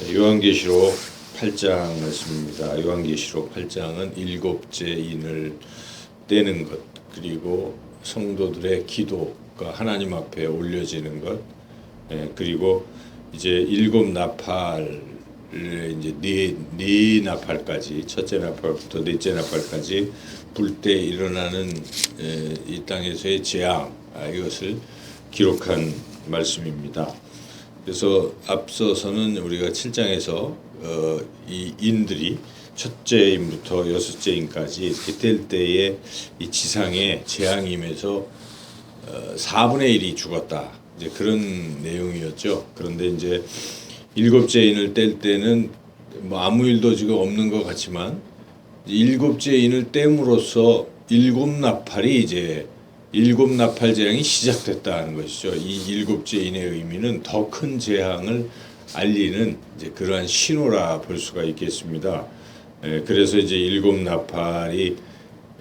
요한계시록 8장 말씀입니다. 요한계시록 8장은 일곱째 인을 떼는 것, 그리고 성도들의 기도가 하나님 앞에 올려지는 것, 그리고 이제 일곱 나팔, 이제 네 나팔까지, 첫째 나팔부터 넷째 나팔까지 불 때 일어나는 이 땅에서의 재앙, 이것을 기록한 말씀입니다. 그래서 앞서서는 우리가 7장에서 이 인들이 첫째 인부터 여섯째 인까지 이렇게 뗄 때에 이 지상에 재앙이 임해서 4분의 1이 죽었다, 이제 그런 내용이었죠. 그런데 이제 일곱째 인을 뗄 때는 뭐 아무 일도 지금 없는 것 같지만, 일곱째 인을 떼므로써 일곱 나팔이 이제 일곱 나팔 재앙이 시작됐다는 것이죠. 이 일곱째 인의 의미는 더 큰 재앙을 알리는 이제 그러한 신호라 볼 수가 있겠습니다. 그래서 이제 일곱 나팔이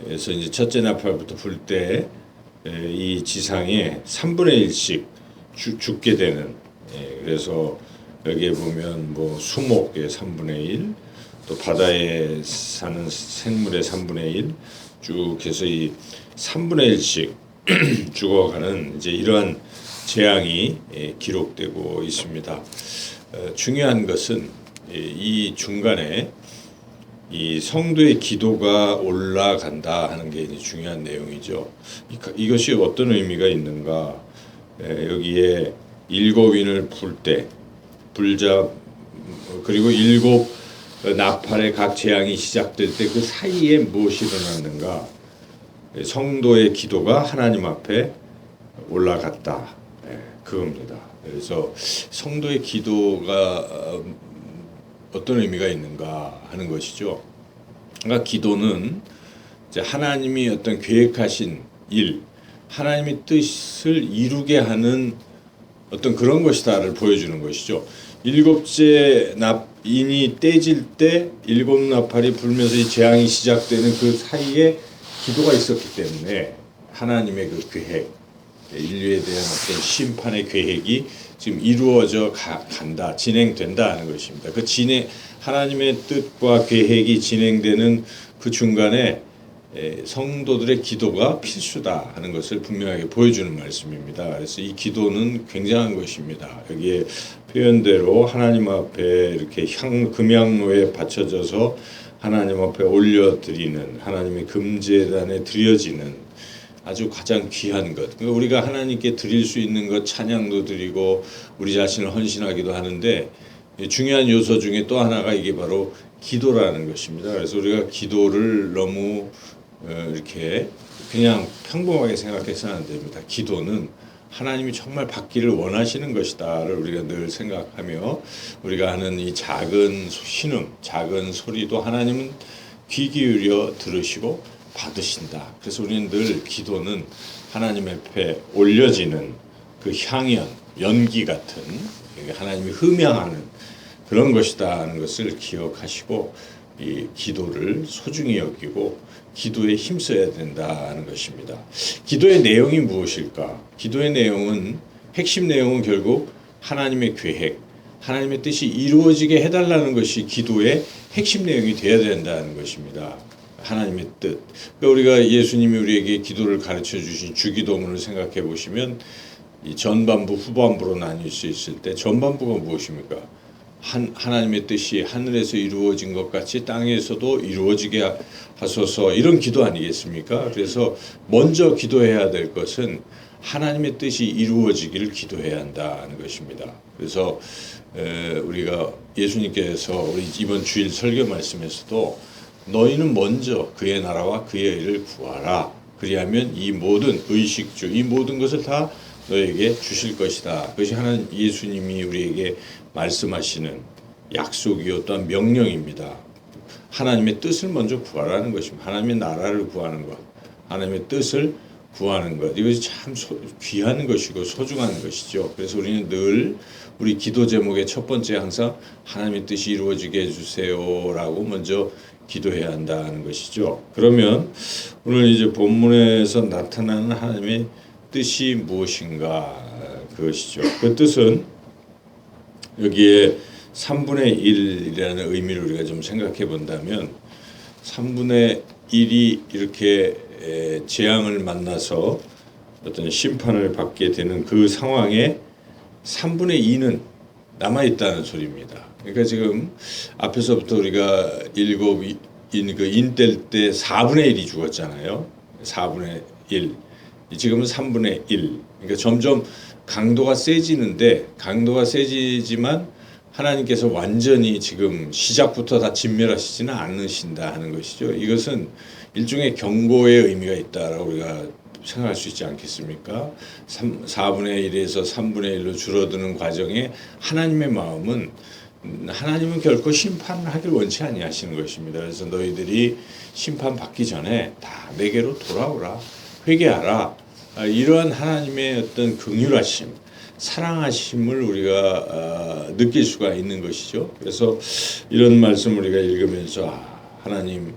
에서 이제 첫째 나팔부터 불 때 이 지상에 3분의 1씩 죽게 되는, 그래서 여기에 보면 뭐 수목의 3분의 1, 또 바다에 사는 생물의 3분의 1, 쭉 해서 이 3분의 1씩 죽어가는 이제 이러한 재앙이 기록되고 있습니다. 중요한 것은 이 중간에 이 성도의 기도가 올라간다 하는 게 이제 중요한 내용이죠. 이것이 어떤 의미가 있는가? 여기에 일곱 인을 불 때, 불자, 그리고 일곱 나팔의 각 재앙이 시작될 때 그 사이에 무엇이 일어났는가? 성도의 기도가 하나님 앞에 올라갔다, 그겁니다. 그래서 성도의 기도가 어떤 의미가 있는가 하는 것이죠. 그러니까 기도는 이제 하나님이 어떤 계획하신 일, 하나님의 뜻을 이루게 하는 어떤 그런 것이다를 보여주는 것이죠. 일곱째 인이 떼질 때 일곱 나팔이 불면서 이 재앙이 시작되는 그 사이에 기도가 있었기 때문에 하나님의 그 계획, 인류에 대한 어떤 심판의 계획이 지금 이루어져 간다, 진행된다 하는 것입니다. 그 하나님의 뜻과 계획이 진행되는 그 중간에 성도들의 기도가 필수다 하는 것을 분명하게 보여주는 말씀입니다. 그래서 이 기도는 굉장한 것입니다. 여기에 표현대로 하나님 앞에 이렇게 금향로에 받쳐져서 하나님 앞에 올려드리는, 하나님의 금제단에 드려지는 아주 가장 귀한 것, 우리가 하나님께 드릴 수 있는 것, 찬양도 드리고 우리 자신을 헌신하기도 하는데, 중요한 요소 중에 또 하나가 이게 바로 기도라는 것입니다. 그래서 우리가 기도를 너무 이렇게 그냥 평범하게 생각해서는 안 됩니다. 기도는 하나님이 정말 받기를 원하시는 것이다를 우리가 늘 생각하며, 우리가 하는 이 작은 신음, 작은 소리도 하나님은 귀 기울여 들으시고 받으신다. 그래서 우리는 늘 기도는 하나님 앞에 올려지는 그 향연, 연기 같은, 하나님이 흠양하는 그런 것이다 하는 것을 기억하시고, 이 기도를 소중히 여기고 기도에 힘써야 된다 하는 것입니다. 기도의 내용이 무엇일까? 기도의 내용은, 핵심 내용은 결국 하나님의 계획, 하나님의 뜻이 이루어지게 해달라는 것이 기도의 핵심 내용이 되어야 된다는 것입니다. 하나님의 뜻. 그러니까 우리가 예수님이 우리에게 기도를 가르쳐 주신 주기도문을 생각해 보시면, 이 전반부, 후반부로 나뉠 수 있을 때, 전반부가 무엇입니까? 하나님의 뜻이 하늘에서 이루어진 것 같이 땅에서도 이루어지게 하소서, 이런 기도 아니겠습니까? 그래서 먼저 기도해야 될 것은 하나님의 뜻이 이루어지기를 기도해야 한다는 것입니다. 그래서 우리가 예수님께서 우리 이번 주일 설교 말씀에서도 너희는 먼저 그의 나라와 그의 의를 구하라, 그리하면 이 모든 의식주, 이 모든 것을 다 너에게 주실 것이다. 그것이 하나님 예수님이 우리에게 말씀하시는 약속이요 또한 명령입니다. 하나님의 뜻을 먼저 구하라는 것입니다. 하나님의 나라를 구하는 것, 하나님의 뜻을 구하는 것, 이것이 참 귀한 것이고 소중한 것이죠. 그래서 우리는 늘 우리 기도 제목의 첫 번째 항상 하나님의 뜻이 이루어지게 해주세요라고 먼저 기도해야 한다는 것이죠. 그러면 오늘 이제 본문에서 나타나는 하나님의 뜻이 무엇인가, 그것이죠. 그 뜻은 여기에 3분의 1이라는 의미를 우리가 좀 생각해 본다면 3분의 1이 이렇게 재앙을 만나서 어떤 심판을 받게 되는 그 상황에 3분의 2는 남아 있다는 소리입니다. 그러니까 지금 앞에서부터 우리가 인 뗄 때 4분의 1이 죽었잖아요. 4분의 1. 지금은 3분의 1. 그러니까 점점 강도가 세지지만 하나님께서 완전히 지금 시작부터 다 진멸하시지는 않으신다 하는 것이죠. 이것은 일종의 경고의 의미가 있다라고 우리가 생각할 수 있지 않겠습니까? 4분의 1에서 3분의 1로 줄어드는 과정에 하나님의 마음은 하나님은 결코 심판하길 원치 아니하시는 것입니다. 그래서 너희들이 심판받기 전에 다 내게로 돌아오라, 회개하라. 이러한 하나님의 어떤 긍휼하심, 사랑하심을 우리가 느낄 수가 있는 것이죠. 그래서 이런 말씀 우리가 읽으면서 하나님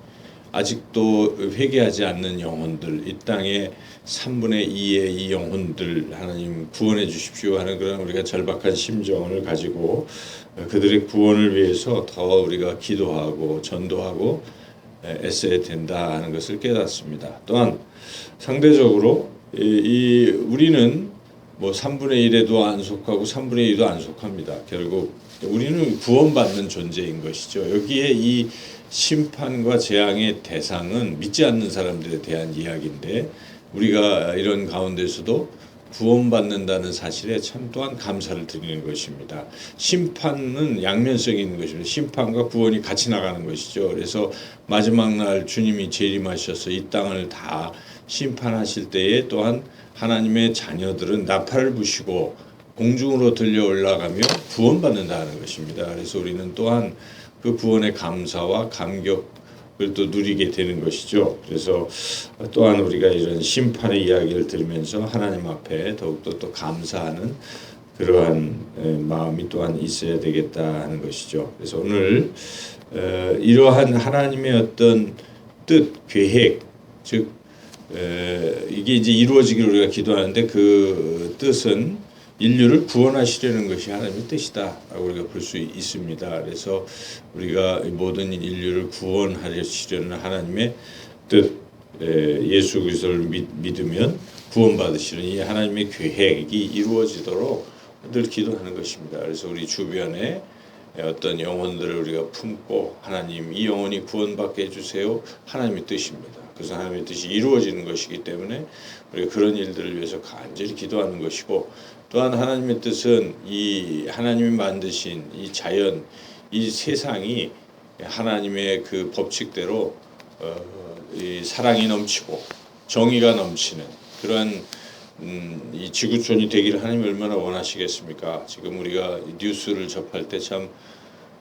아직도 회개하지 않는 영혼들, 이 땅에 3분의 2의 이 영혼들 하나님 구원해 주십시오 하는 그런 우리가 절박한 심정을 가지고 그들의 구원을 위해서 더 우리가 기도하고 전도하고 애써야 된다 하는 것을 깨닫습니다. 또한 상대적으로 우리는 뭐 3분의 1에도 안 속하고 3분의 2도 안 속합니다. 결국 우리는 구원받는 존재인 것이죠. 여기에 이 심판과 재앙의 대상은 믿지 않는 사람들에 대한 이야기인데 우리가 이런 가운데서도 구원받는다는 사실에 참 또한 감사를 드리는 것입니다. 심판은 양면성이 있는 것입니다. 심판과 구원이 같이 나가는 것이죠. 그래서 마지막 날 주님이 재림하셔서 이 땅을 다 심판하실 때에 또한 하나님의 자녀들은 나팔을 부시고 공중으로 들려 올라가며 구원받는다는 것입니다. 그래서 우리는 또한 그 구원의 감사와 감격을 또 누리게 되는 것이죠. 그래서 또한 우리가 이런 심판의 이야기를 들으면서 하나님 앞에 더욱더 또 감사하는 그러한 마음이 또한 있어야 되겠다 하는 것이죠. 그래서 오늘 이러한 하나님의 어떤 뜻, 계획, 즉 이게 이제 이루어지기를 우리가 기도하는데 그 뜻은 인류를 구원하시려는 것이 하나님의 뜻이다라고 우리가 볼 수 있습니다. 그래서 우리가 모든 인류를 구원하시려는 하나님의 뜻, 예수 그리스도를 믿으면 구원받으시는 이 하나님의 계획이 이루어지도록 늘 기도하는 것입니다. 그래서 우리 주변에 어떤 영혼들을 우리가 품고 하나님 이 영혼이 구원받게 해주세요. 하나님의 뜻입니다. 그래서 하나님의 뜻이 이루어지는 것이기 때문에 우리가 그런 일들을 위해서 간절히 기도하는 것이고 또한 하나님의 뜻은 이 하나님이 만드신 이 자연, 이 세상이 하나님의 그 법칙대로 이 사랑이 넘치고 정의가 넘치는 그러한 이 지구촌이 되기를 하나님이 얼마나 원하시겠습니까? 지금 우리가 뉴스를 접할 때 참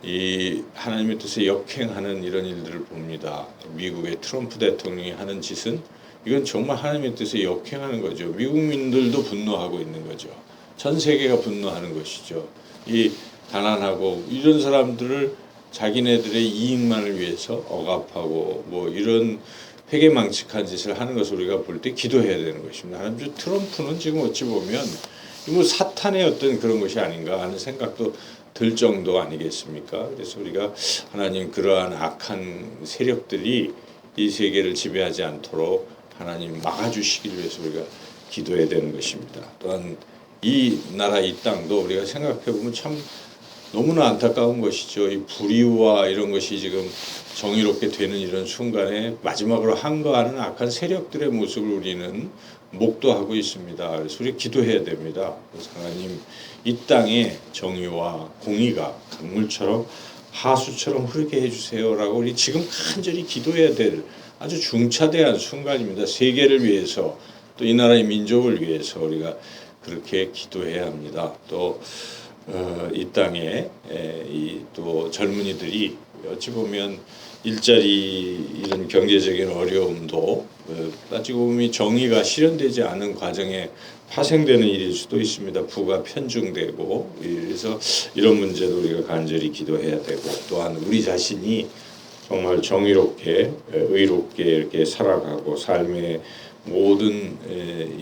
이 하나님의 뜻에 역행하는 이런 일들을 봅니다. 미국의 트럼프 대통령이 하는 짓은 이건 정말 하나님의 뜻에 역행하는 거죠. 미국민들도 분노하고 있는 거죠. 전 세계가 분노하는 것이죠. 이 가난하고 이런 사람들을 자기네들의 이익만을 위해서 억압하고 뭐 이런 회개망측한 짓을 하는 것을 우리가 볼 때 기도해야 되는 것입니다. 하나님 트럼프는 지금 어찌 보면 뭐 사탄의 어떤 그런 것이 아닌가 하는 생각도 들 정도 아니겠습니까? 그래서 우리가 하나님 그러한 악한 세력들이 이 세계를 지배하지 않도록 하나님 막아주시기 위해서 우리가 기도해야 되는 것입니다. 또한 이 나라 이 땅도 우리가 생각해 보면 참 너무나 안타까운 것이죠. 이 불의와 이런 것이 지금 정의롭게 되는 이런 순간에 마지막으로 항거하는 악한 세력들의 모습을 우리는 목도하고 있습니다. 그래서 우리 기도해야 됩니다. 그래서 하나님 이 땅에 정의와 공의가 강물처럼 하수처럼 흐르게 해주세요라고 우리 지금 간절히 기도해야 될 아주 중차대한 순간입니다. 세계를 위해서 또 이 나라의 민족을 위해서 우리가 그렇게 기도해야 합니다. 또 이 땅에 또 젊은이들이 어찌 보면 일자리 이런 경제적인 어려움도 따지고 보면 정의가 실현되지 않은 과정에 파생되는 일일 수도 있습니다. 부가 편중되고 그래서 이런 문제도 우리가 간절히 기도해야 되고 또한 우리 자신이 정말 정의롭게 의롭게 이렇게 살아가고 삶의 모든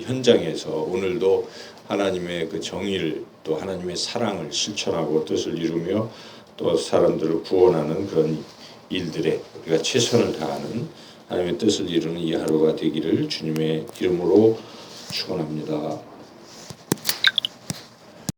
현장에서 오늘도 하나님의 그 정의를 또 하나님의 사랑을 실천하고 뜻을 이루며 또 사람들을 구원하는 그런 일들에 우리가 최선을 다하는 하나님의 뜻을 이루는 이 하루가 되기를 주님의 이름으로 축원합니다.